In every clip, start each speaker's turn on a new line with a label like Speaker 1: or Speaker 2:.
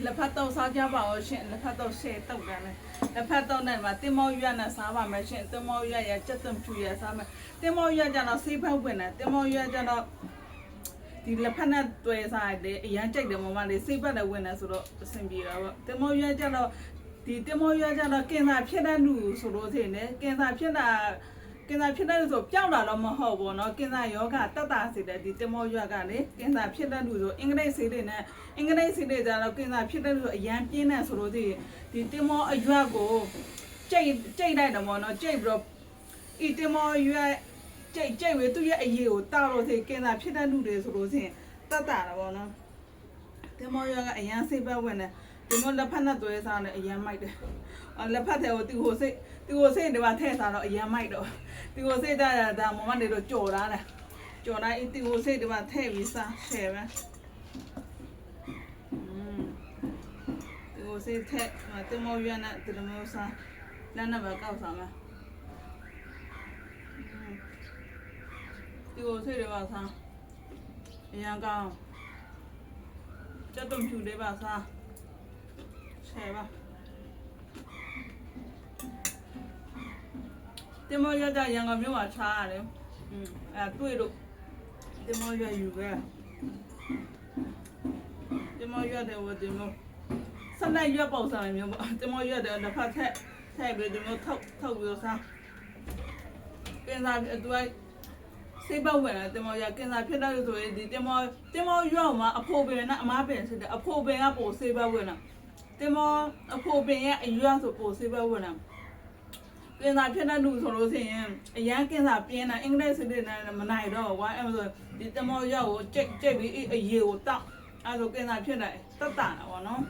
Speaker 1: လက်ဖက်တော့စားကြပါဦးရှင်လက်ဖက်တော့ရှယ်တုတ်တယ်လက်ဖက်တော့နဲ့မှာတင်မောရွက်နဲ့စားပါမယ်ရှင်တင်မောရွက်ရကြက်သွန်ဖြူရစားမယ်တင်မောရွက်ကျတော့ဆေးဖောက်ဝင်တယ်တင်မောရွက်ကျတော့ဒီလက်ဖက်နဲ့တွဲစားရတယ်အရန်ကြိုက်တယ်မမလေးဆေးပတ်လည်းဝင်တယ်ဆိုတော့အဆင်ပြေတာပေါ့တင်မောရွက်ကျတော့ဒီတင်မောရွက်ကျတော့ကင်စာဖြစ်တဲ့လူဆိုလို့ထင်တယ်ကင်စာဖြစ်တဲ့ဆိုပျောက်တာတော့မဟုတ်ဘူးเนาะကင်စာယောဂတက်တာစီတယ်ဒီတင်မောရွက်ကလေကင်စာဖြစ်တဲ့လူဆိုအင်္ဂလိပ်ဆေးတွေနဲ့အင်္ဂလိပ်ဆေးတွေကျတော့ကင်စာဖြစ်တဲ့လူအရန်ပြင်းတယ်ဆိုလို့ဒီတင်မောအရွက်ကိုကြိတ်လိုက်တယ်ပေါ့เนาะကြိတ်ပြီးတော့ဒီတင်မောရွက်ကြိတ်ပြီးသူ့ရဲ့အရေးကိုတောက်လို့စီကင်စာဖြစ်တဲ့လူတွေဆိုလို့ရှိရင်တက်တာပေါ့เนาะတင်မောရွက်ကအရန်ဆေးပတ်ဝင်တယ်ဒီမလက်ဖက်နဲ့သွဲစားနဲ့အရန်မိုက်တယ်လက်ဖက်တဲ့ကိုသူ့ကိုစိတ်တွေပါထည့်စားတော့အရန်မိုက်တော့သူ့ကိုစိတ်ဒါမမတွေတော့ကြော်တာလေကြော်တိုင်းသူ့ကိုစိတ်တွေပါထည့်ပြီးစားရှယ်ပဲသူ့ကိုစိတ်ထည့်တင်မောရွက်နဲ့ဒီလိုမျိုးစားလက်နဲ့ပဲကောက်စားမယ်သူ့ကိုစိတ်တွေပါစားအရန်ကောင်းကြက်သွန်ဖြူတွေပါစားရှယ်ပါတင်မောရွက်ကြရန်ကုန်မြို့မှာချားရတယ်တွေ့လို့တင်မောရွက်ယူခဲ့တင်မောရွက်တယ်ဝတ်တင်မောဆက်လက်ရွက်ပေါက်စားမျိုးပေါ့တင်မောရွက်တယ်တစ်ဖက်ထက်ပြီးတင်မောထုတ်ပြီးတော့စားကင်စာသူကစေးပောက်ဝင်တယ်တင်မောရွက်ကင်စာဖြစ်တယ်ဆိုရင်ဒီတင်မောရွက်မှာအဖိုးပင်နဲ့အမားပင်ဖြစ်တယ်အဖိုးပင်ကပိုစေးပောက်ဝင်တာတင်မောအဖိုးပင်ရဲ့အရွက်ဆိုပိုစေးပောက်ဝင်တာကင်စာဖြစ်တဲ့လူဆိုလို့ရှိရင်အရန်ကင်စာပြင်းတာအင်္ဂလိပ်စစ်တွေနဲ့မနိုင်တော့ဘူးကွာအဲ့ဆိုဒီတမောရောက်ကိုကြိတ်ပြီးအရေကိုတောက်အဲ့ဆိုကင်စာဖြစ်တယ်တက်တာပေါ့နော်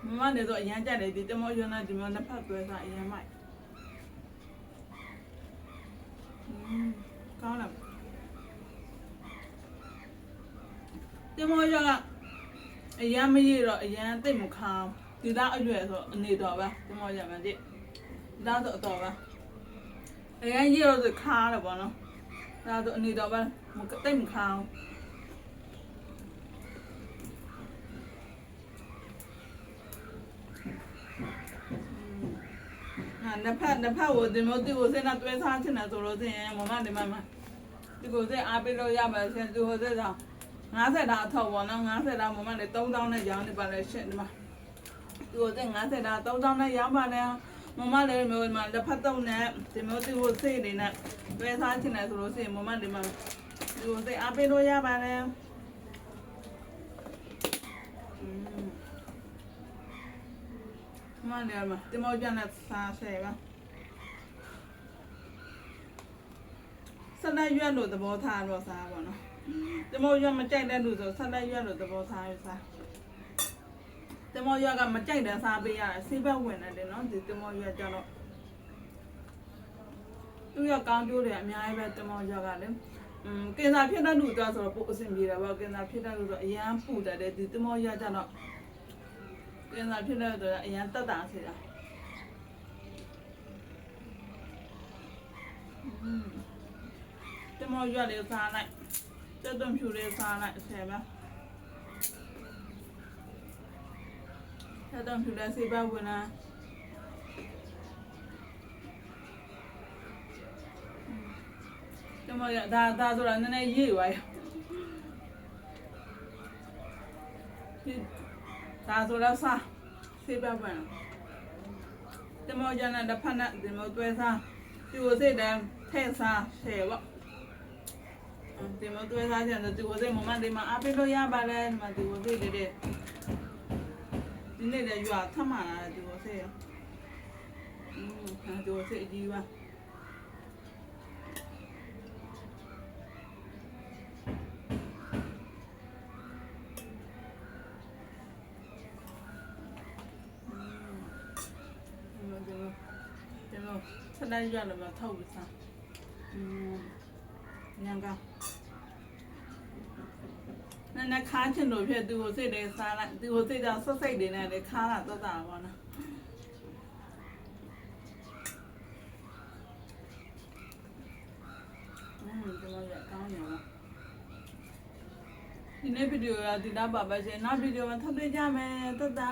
Speaker 1: မမလည်းဆိုအရန်ကြက်တယ်ဒီတမောရောက်နဲ့ဒီမောနှစ်ဖက်တွဲစားအရန်မိုက်ကောင်းလားတမောရောက်ကအရန်မရတော့အရန်သိမ့်မခါဒီသားအရွယ်ဆိုအနေတော်ပဲဒီမောရမယ်ဒီသားဆိုအတော်ပဲအရန်ရတော့ခါတယ်ပေါ့နော်ဒါဆိုအနေတော်ပဲသိမ့်မခါနှစ်ဖက်ကိုဒီမျိုးဒီကိုစနေတွဲစားချင်တယ်ဆိုလို့ရှိရင်မမဒီမှာဒီကိုစအားပေးလို့ရမယ်ရှင်ဒီကိုစတော့50တာအထောက်ပေါ့နော်50တာမမလည်း3000နဲ့ရောင်းနေပါလေရှင်ဒီမှာသူတို့50တာ3000နဲ့ရောင်းပါလေမမလည်းမျိုးမှာလက်ဖက်တုံးနဲ့ဒီမျိုးသူတို့စိတ်နေနဲ့တွဲစားချင်တယ်ဆိုလို့ရှိရင်မမဒီမှာသူတို့စိတ်အားပေးလို့ရပါလေမမလည်းမှာဒီမောကျန်တဲ့စားဆယ်ပါဆက်လက်ရွက်လို့သဘောထားတော့စားပါနော်တမောရွက်မကြိုက်တဲ့လူဆိုဆက်လက်ရွက်လို့သဘောထားရစားတမောရွက်ကမကြိုက်တဲ့စားပေးရတယ်ဆေးဘက်ဝင်တယ်နော်ဒီတမောရွက်ကျတော့သူရကောင်းကျိုးတွေအများကြီးပဲတမောရွက်ကလည်းကင်စာဖြစ်တဲ့လူတော့ဆိုတော့ပိုအဆင်ပြေတယ်ပေါ့ကင်စာဖြစ်တဲ့လူဆိုအရန်ပူတတ်တယ်ဒီတမောရွက်ကျတော့ကင်စာဖြစ်တဲ့လူဆိုအရန်တက်တာစီတာတမောရွက်လေးစားလိုက်ကြက်သွန်ဖြူလေးစားလိုက်ဆယ်ပါကြက်သွန်ဖြူလေးဆေးပါဝင်လာတမောရဒါဆိုတာနည်းနည်းရေးသွားရဒါဆိုတော့စားဆေးပါဝင်တမောရနဲ့တစ်ဖက်နဲ့ဒီမောတွဲစားဒီကိုစိတ်တန်းထဲ့စားဆယ်ပေါ့ဒီမတွေ့စားကြတယ်ဒီကိုစိတ်မမဒီမှာအပေးလို့ရပါလဲဒီမှာဒီကိုစိတ်လေးဒီနေ့လည်းရွာထမှန်လာတယ်ဒီကိုစိတ်ဒီကိုစိတ်ကြီးပါဒီလိုဆက်လိုက်ရလို့ထောက်ပြီးစားညံကနဲ့ခါချင်လို့ဖြစ်သူကိုစိတ်လေးစားလိုက်သူကိုစိတ်ကြောင့်ဆက်စိတ်တွေနဲ့လေခါတာတော့တာပေါ့နော်ဒီလိုရကောင်းနေလား ဒီနေ့ဗီဒီယိုကဒီနားပါပဲရှင်နောက်ဗီဒီယိုမှာထပ်တွေ့ကြမယ်တတ်တာ